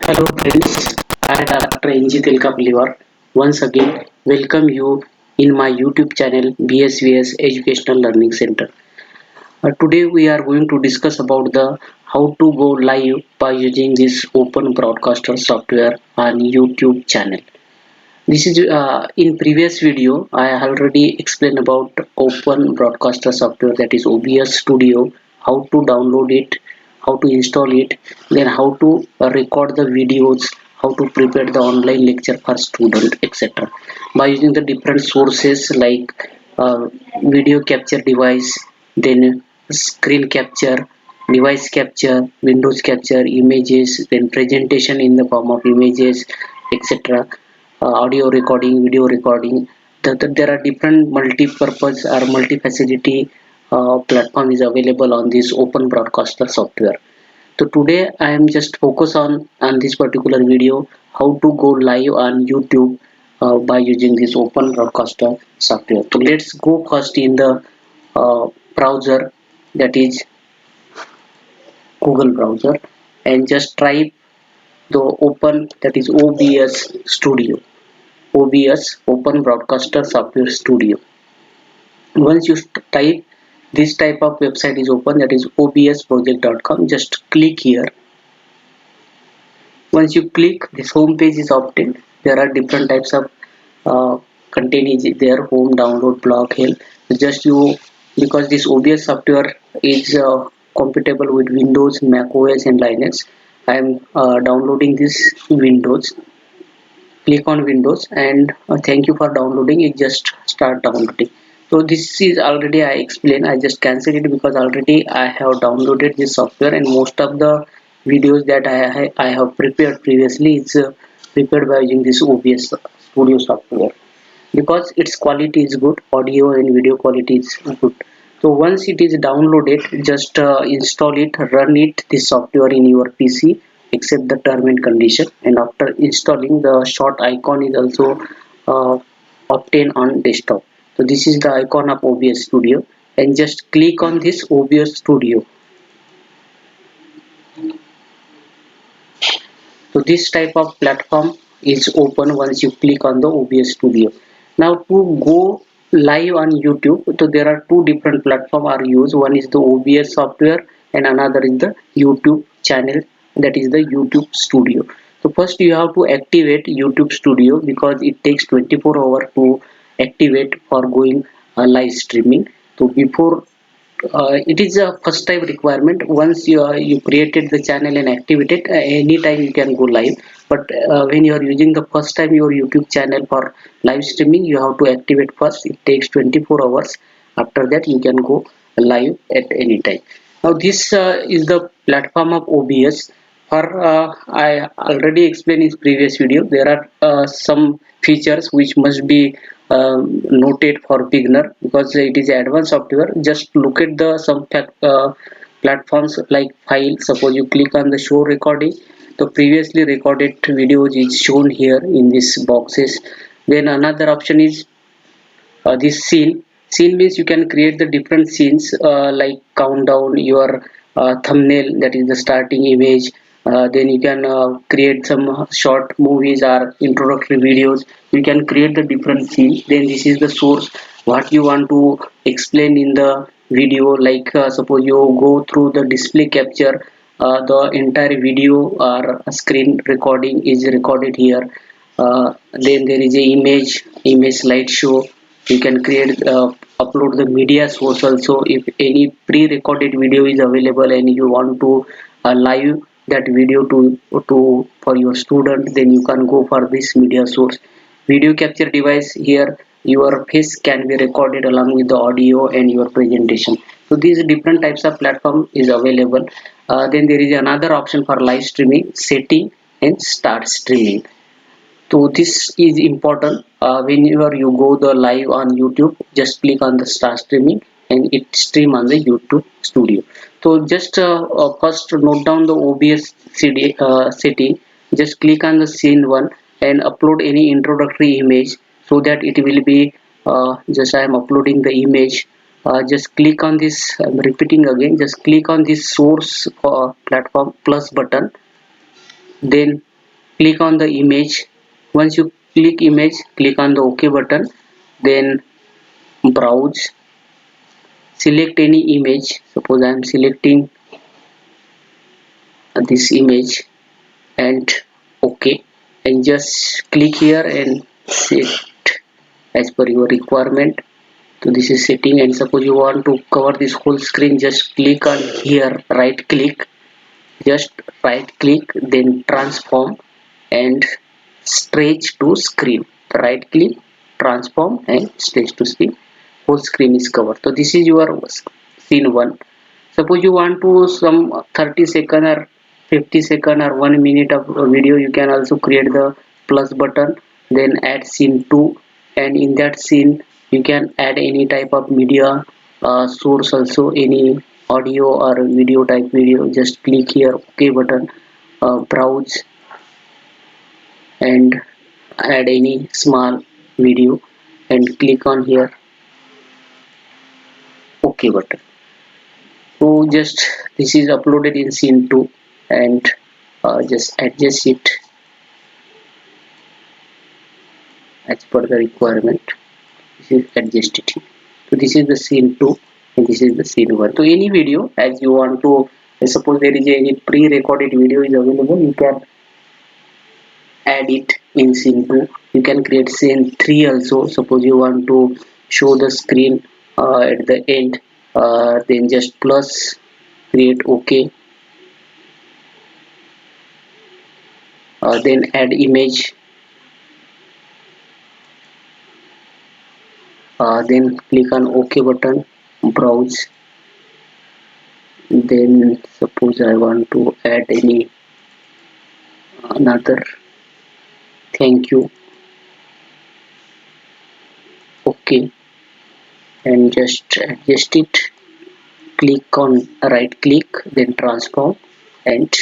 Hello friends, I Dr. NG Tilkapaliwar once again welcome you in my YouTube channel BSVS Educational Learning Center. Today we are going to discuss about the how to go live by using this open broadcaster software on YouTube channel. This is in previous video I already explained about open broadcaster software, that is OBS Studio, how to download it, how to install it, then how to record the videos, how to prepare the online lecture for student, etc. By using the different sources like video capture device, then screen capture, device capture, Windows capture, images, then presentation in the form of images, etc. Audio recording, video recording. There are different multi-purpose or multi-facility platform is available on this open broadcaster software. So today I am just focus on this particular video how to go live on YouTube by using this open broadcaster software. So let's go first in the browser, that is Google browser, and just try the open, that is OBS Studio. OBS Open Broadcaster Software Studio. Once you type this type of website is open, that is obsproject.com, just click here. Once you click, this home page is obtained. There are different types of content is there: home, download, blog, help. Just you, because this OBS software is compatible with Windows, Mac OS and Linux. I am downloading this Windows. Click on Windows and thank you for downloading. It just start downloading. So this is already I explained. I just cancel it because already I have downloaded this software, and most of the videos that I have prepared previously is prepared by using this OBS Studio software, because its quality is good, audio and video quality is good. So once it is downloaded, just install it, run it this software in your PC, accept the term and condition, and after installing, the short icon is also uh, obtained on desktop. So this is the icon of OBS Studio, and just click on this OBS Studio. So this type of platform is open once you click on the OBS Studio. Now to go live on YouTube, so there are two different platforms are used. One is the OBS software and another is the YouTube channel, that is the YouTube Studio. So first you have to activate YouTube Studio because it takes 24 hours to activate for going live streaming. So before it is a first time requirement. Once you created the channel and activated, anytime you can go live, but when you are using the first time your YouTube channel for live streaming, you have to activate first. It takes 24 hours. After that you can go live at any time. Now this is the platform of OBS. For I already explained in previous video, there are some features which must be noted for beginner, because it is advanced software. Just look at the some platforms like file. Suppose you click on the show recording, the previously recorded videos is shown here in these boxes. Then another option is this scene means you can create the different scenes like countdown, your thumbnail, that is the starting image. Then you can create some short movies or introductory videos. You can create the different scenes. Then this is the source, what you want to explain in the video. Like suppose you go through the display capture, the entire video or screen recording is recorded here. Then there is a image slideshow. You can create upload the media source also. If any pre-recorded video is available and you want to live that video to for your student, then you can go for this media source. Video capture device, here your face can be recorded along with the audio and your presentation. So these different types of platform is available. Then there is another option for live streaming setting and start streaming. So this is important. Whenever you go the live on YouTube, just click on the start streaming and it stream on the YouTube Studio. So just first note down the OBS setting. Just click on the scene one and upload any introductory image, so that it will be just I am uploading the image. Just click on this. I'm repeating again. Just click on this source platform plus button, then click on the image. Once you click image, click on the OK button, then browse, select any image. Suppose I am selecting this image and OK, and just click here and set as per your requirement. So this is setting, and suppose you want to cover this whole screen, just click on here, right click, just right click, then transform and stretch to screen. Right click, transform and stretch to screen. Whole screen is covered. So this is your scene 1. Suppose you want to some 30-second or 50-second or 1 minute of video, you can also create the plus button, then add scene 2, and in that scene you can add any type of media source, also any audio or video type video. Just click here OK button, browse and add any small video and click on here OK button. So just this is uploaded in scene 2, and just adjust it as per the requirement. This is adjusted here. So this is the scene 2 and this is the scene 1. So any video as you want to, suppose there is any pre-recorded video is available, you can add it in scene 2. You can create scene 3 also. Suppose you want to show the screen at the end, then just plus, create OK, then add image, then click on OK button, browse, then suppose I want to add any another thank you, OK, and just adjust it, click on right click, then transform and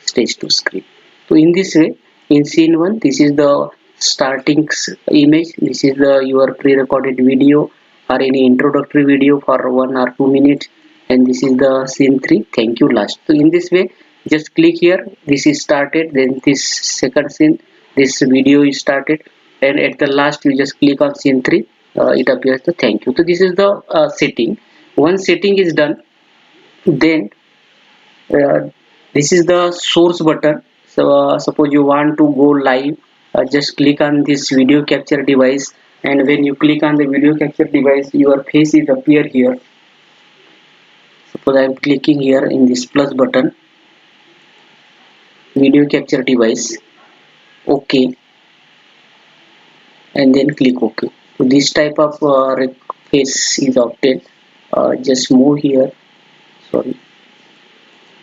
stretch to screen. So in this way, in scene 1 this is the starting image, this is the your pre-recorded video or any introductory video for 1 or 2 minutes, and this is the scene 3 thank you last. So in this way, just click here, this is started, then this second scene, this video is started, and at the last you just click on scene 3, it appears the thank you. So this is the setting. Once setting is done, then uh, this is the source button. So suppose you want to go live, just click on this video capture device, and when you click on the video capture device, your face is appear here. Suppose I am clicking here in this plus button, video capture device, OK, and then click OK. So this type of face is obtained. Just move here, sorry,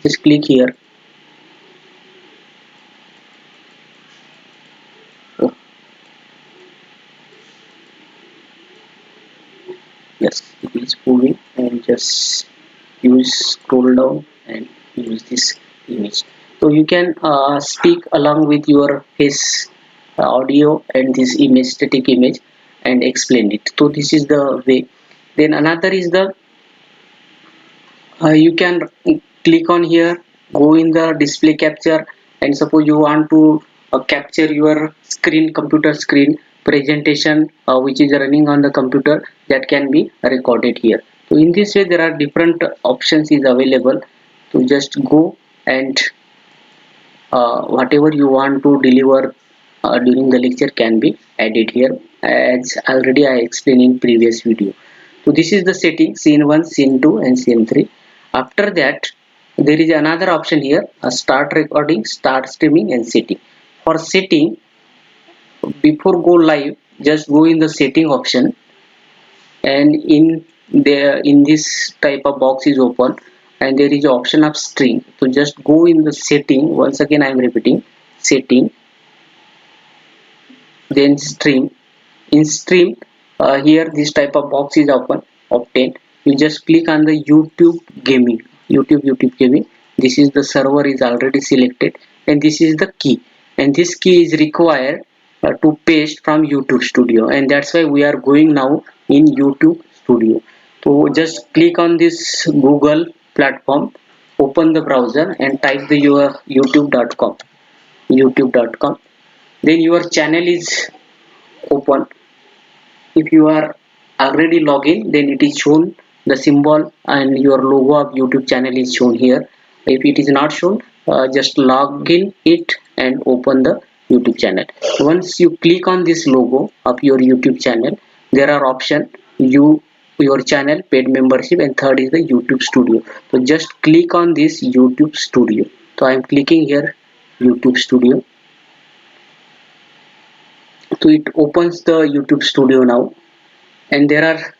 just click here. Oh, yes, it is moving, and just use scroll down and use this image. So you can speak along with your face audio and this image, static image, and explain it. So this is the way. Then another is the you can click on here, go in the display capture, and suppose you want to capture your screen, computer screen presentation which is running on the computer, that can be recorded here. So in this way there are different options is available. So just go and whatever you want to deliver during the lecture can be added here, as already I explained in previous video. So this is the setting, scene 1, scene 2 and scene 3. After that there is another option here, start recording, start streaming and setting. For setting, before go live, just go in the setting option, and in this type of box is open, and there is option of stream. So just go in the setting, once again I am repeating, setting, then stream. In stream, here this type of box is open, obtained. You just click on the YouTube gaming, YouTube gaming. This is the server is already selected, and this is the key, and this key is required to paste from YouTube Studio, and that's why we are going now in YouTube Studio. So just click on this Google platform, open the browser and type the your youtube.com. youtube.com. Then your channel is open. If you are already logged in, then it is shown the symbol and your logo of YouTube channel is shown here. If it is not shown, just log in it and open the YouTube channel. Once you click on this logo of your YouTube channel, there are options: your channel, paid membership, and third is the YouTube studio. So just click on this YouTube studio. So I am clicking here YouTube studio. So it opens the YouTube studio now, and there are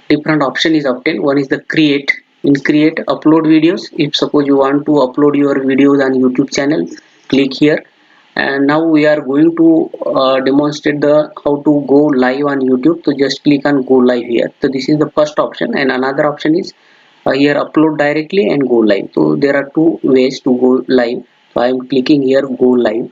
different option is obtained. One is the create. In create, upload videos. If suppose you want to upload your videos on YouTube channel, click here. And now we are going to demonstrate the how to go live on YouTube. So just click on go live here. So this is the first option, and another option is here upload directly and go live. So there are two ways to go live. So I am clicking here go live.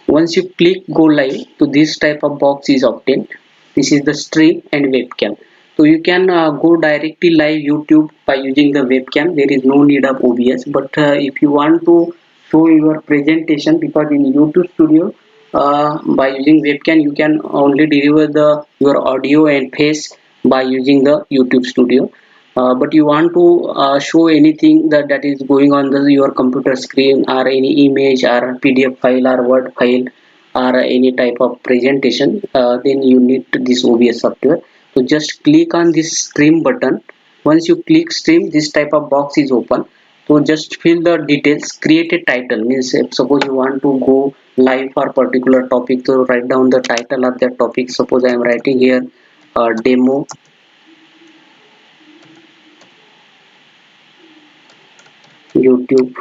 Once you click go live, so this type of box is obtained. This is the stream and webcam. So you can go directly live YouTube by using the webcam. There is no need of OBS. But if you want to show your presentation, because in YouTube studio by using webcam you can only deliver the your audio and face by using the YouTube studio. But you want to show anything that is going on your computer screen, or any image or PDF file or Word file or any type of presentation, then you need this OBS software. So just click on this stream button. Once you click stream, this type of box is open. So just fill the details, create a title. Means if suppose you want to go live for particular topic, so write down the title of that topic. Suppose I am writing here demo YouTube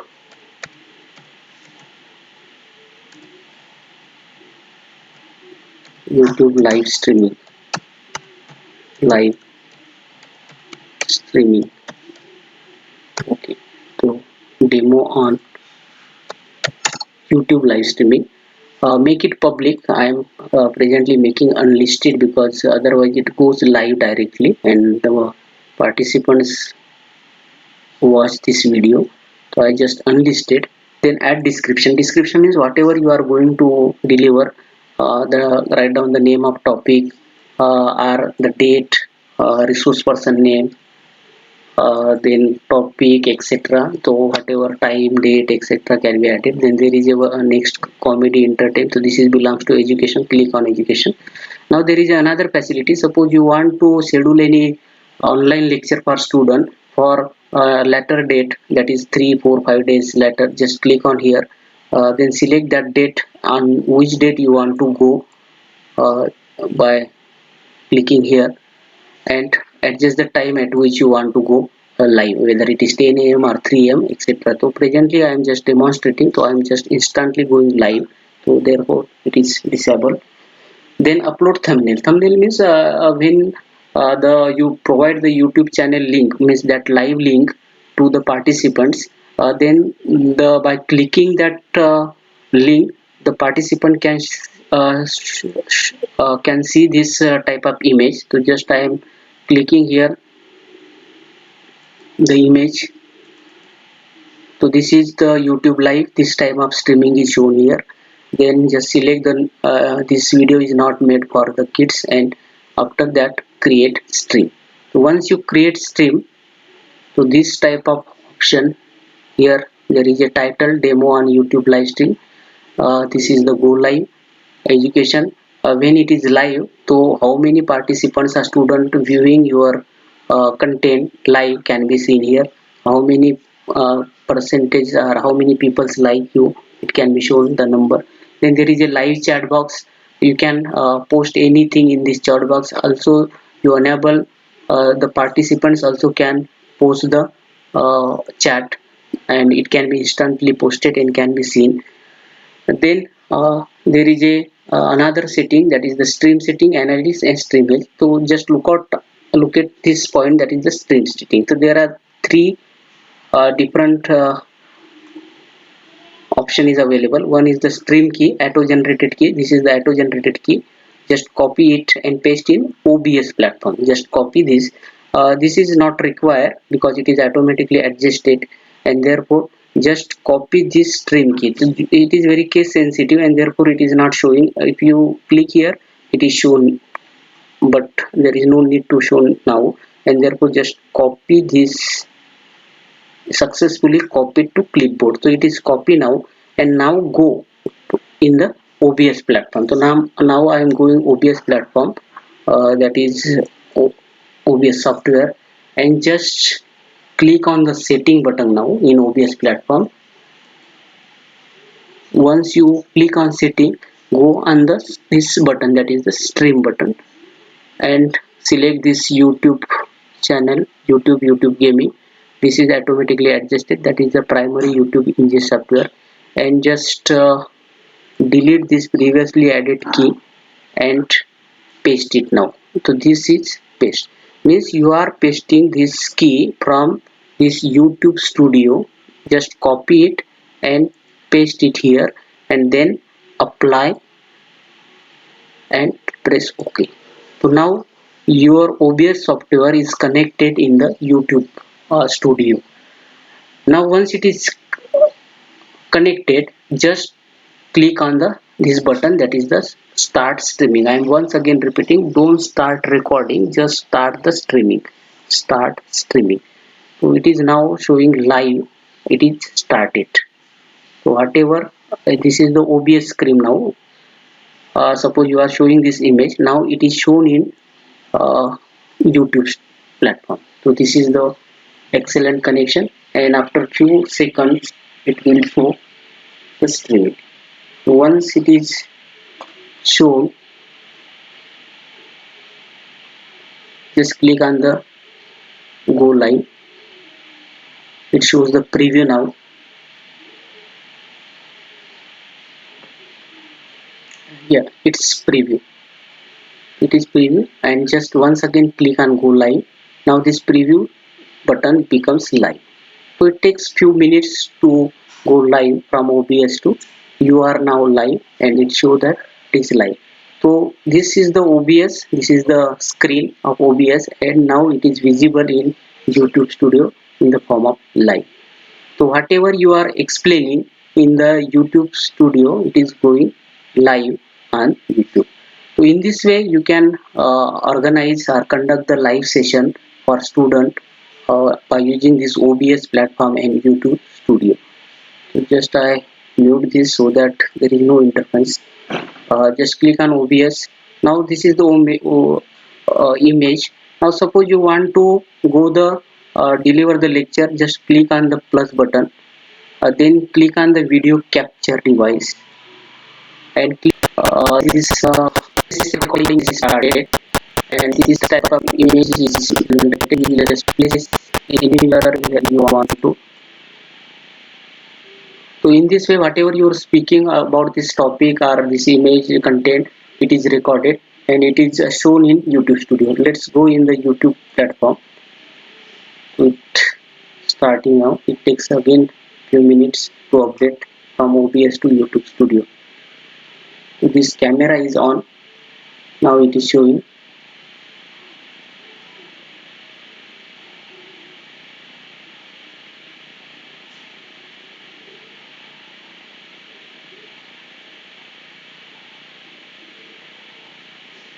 live streaming. Okay, so demo on YouTube live streaming. Make it public. I am presently making unlisted, because otherwise it goes live directly and the participants watch this video. So I just unlisted. Then add description. Description means whatever you are going to deliver. The write down the name of topic, or the date, resource person name, then topic, etc. So whatever time, date, etc. can be added. Then there is a next comedy entertainment. So this is belongs to education. Click on education. Now there is another facility. Suppose you want to schedule any online lecture for student for later date, that is 3 4 5 days later. Just click on here. Then select that date, on which date you want to go uh, by clicking here, and adjust the time at which you want to go live, whether it is 10 a.m. or 3 a.m., etc. So presently I am just demonstrating, so I am just instantly going live, so therefore it is disabled. Then upload thumbnail. Thumbnail means when the you provide the YouTube channel link, means that live link to the participants, then the by clicking that link, the participant can see this type of image. So just I am clicking here the image. So this is the YouTube live. This type of streaming is shown here. Then just select the this video is not made for the kids, and after that create stream. So once you create stream, so this type of option here, there is a title demo on YouTube live stream. This is the go live education. When it is live, so how many participants or student viewing your content live can be seen here. How many percentage or how many people like you, it can be shown the number. Then there is a live chat box. You can post anything in this chat box. Also you enable the participants also can post the chat, and it can be instantly posted and can be seen. Then there is a another setting, that is the stream setting, analytics and stream health. So just look at this point, that is the stream setting. So there are three different option is available. One is the stream key, auto generated key. This is the auto generated key. Just copy it and paste in OBS platform. Just copy this. This is not required because it is automatically adjusted, and therefore just copy this stream key. So it is very case sensitive and therefore it is not showing. If you click here, it is shown, but there is no need to show now, and therefore just copy this, successfully copied to clipboard. So it is copy now, and now go in the OBS platform. So now I am going OBS platform, that is OBS software, and just click on the setting button now in OBS platform. Once you click on setting, go on this button, that is the stream button, and select this YouTube channel, YouTube gaming. This is automatically adjusted, that is the primary YouTube ingest software, and just delete this previously added key and paste it now. So this is paste, means you are pasting this key from this YouTube studio. Just copy it and paste it here, and then apply and press OK. So now your OBS software is connected in the YouTube studio. Now once it is connected, just click on the this button, that is the start streaming. I am once again repeating, don't start recording, just start the streaming. Start streaming. So it is now showing live, it is started. So whatever, this is the OBS screen now. Suppose you are showing this image, now it is shown in YouTube platform. So this is the excellent connection, and after few seconds it will show the streaming. Once it is shown, just click on the go live. It shows the preview now. Yeah, it's preview. It is preview, and just once again click on go live. Now this preview button becomes live. So it takes few minutes to go live from OBS to you are now live, and it shows that it is live. So this is the OBS, this is the screen of OBS, and now it is visible in YouTube studio in the form of live. So whatever you are explaining in the YouTube studio, it is going live on YouTube. So in this way you can organize or conduct the live session for student by using this OBS platform and YouTube studio. So just I mute this so that there is no interference. Just click on OBS. Now this is the image. Now suppose you want to go the deliver the lecture, just click on the plus button, then click on the video capture device, and click this recording is started, and this type of image is generated in the place anywhere where you want to. So in this way, whatever you are speaking about this topic or this image content, it is recorded and it is shown in YouTube studio. Let's go in the YouTube platform. It starting now. It takes again few minutes to update from OBS to YouTube studio. This camera is on. Now it is showing.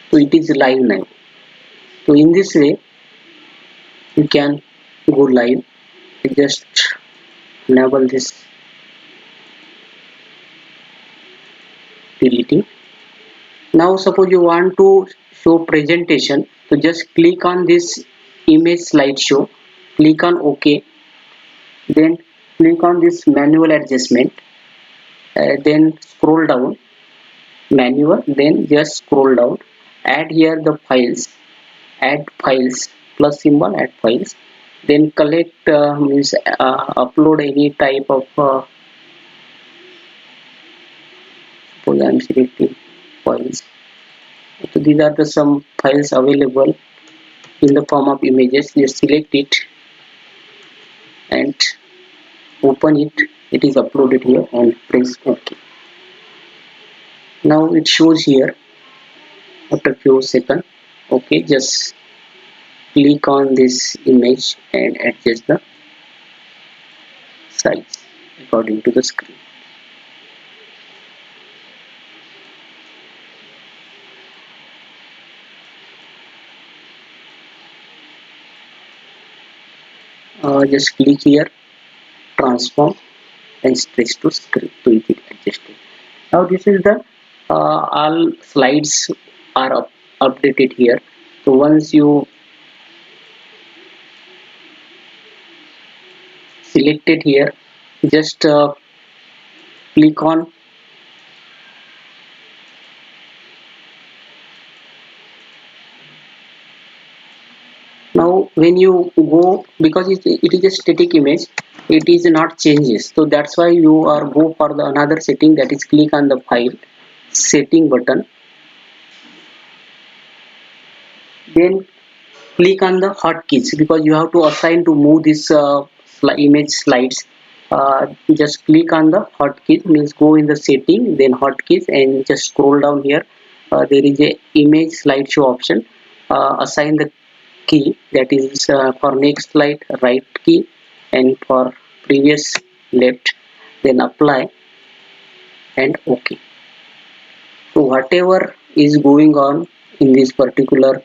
So it is live now. So in this way you can go live. Just enable this deleting. Now suppose you want to show presentation, so just click on this image slideshow, click on OK, then click on this manual adjustment, then scroll down, manual, then just scroll down, add here the files, add files, plus symbol, add files, then collect means upload any type of suppose I am selecting files. So these are the some files available in the form of images. Just select it and open it. It is uploaded here and press OK. Now it shows here after few seconds. Okay, just click on this image and adjust the size. according to the screen. Just click here, transform and stretch to screen to it adjusted. Now this is the all slides are updated here. So once you selected here, just click on. Now when you go, because it is a static image, it is not changes, so that's why you are go for the another setting, that is click on the file setting button, then click on the hotkeys, because you have to assign to move this image slides. Just click on the hotkeys, means go in the setting, then hotkeys, and just scroll down here. There is a image slideshow option. Assign the key, that is for next slide right key, and for previous left, then apply and OK. So whatever is going on in this particular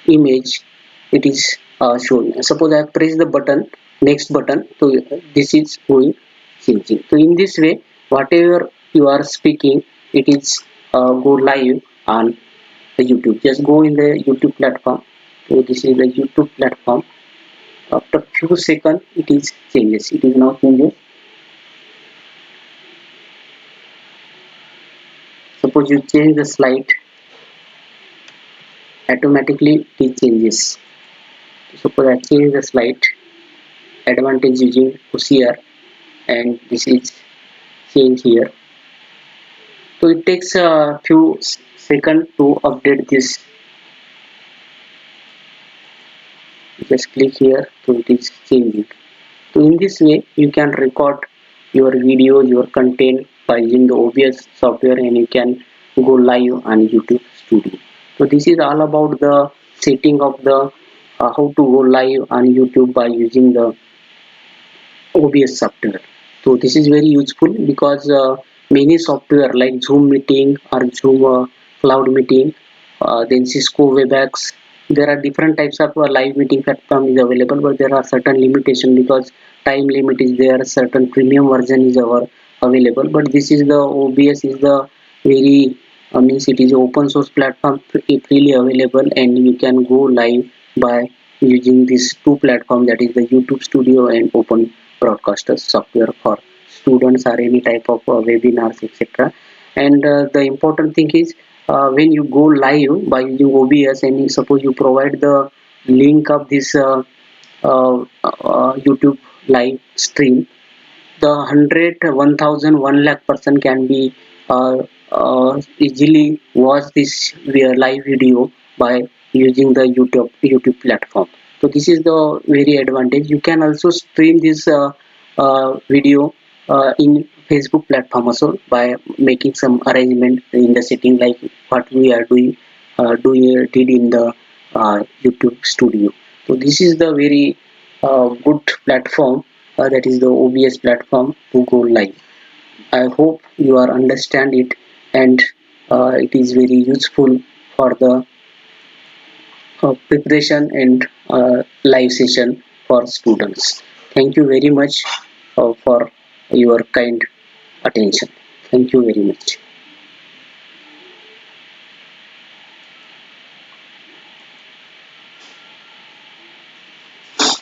image, it is shown. Suppose I press the button, next button, so this is going changing. So in this way, whatever you are speaking, it is go live on the YouTube. Just go in the YouTube platform. So this is the YouTube platform. After few seconds, it is changes. It is now changes. Suppose you change the slide, automatically it changes. Suppose I change the slide, advantage using OCR, and this is change here. So it takes a few seconds to update this. Just click here, so it is changing. So in this way, you can record your video, your content by using the OBS software, and you can go live on YouTube Studio. So this is all about the setting of the how to go live on YouTube by using the OBS software. So this is very useful, because many software like Zoom meeting or Zoom cloud meeting, then Cisco Webex, there are different types of live meeting platform is available, but there are certain limitation, because time limit is there, certain premium version is available. But this is the OBS is the very means it is open source platform, freely available, and you can go live by using these two platforms, that is the YouTube Studio and Open Broadcaster software for students or any type of webinars, etc. And the important thing is, when you go live by using OBS, and suppose you provide the link of this YouTube live stream, the 100, 1000, 1 lakh person can be easily watch this live video by using the YouTube platform. So this is the very advantage. You can also stream this video in Facebook platform also, by making some arrangement in the setting, like what we are did in the YouTube Studio. So this is the very good platform, that is the OBS platform to go live. I hope you are understand it, and it is very useful for the preparation and live session for students. Thank you very much for your kind attention. Thank you very much.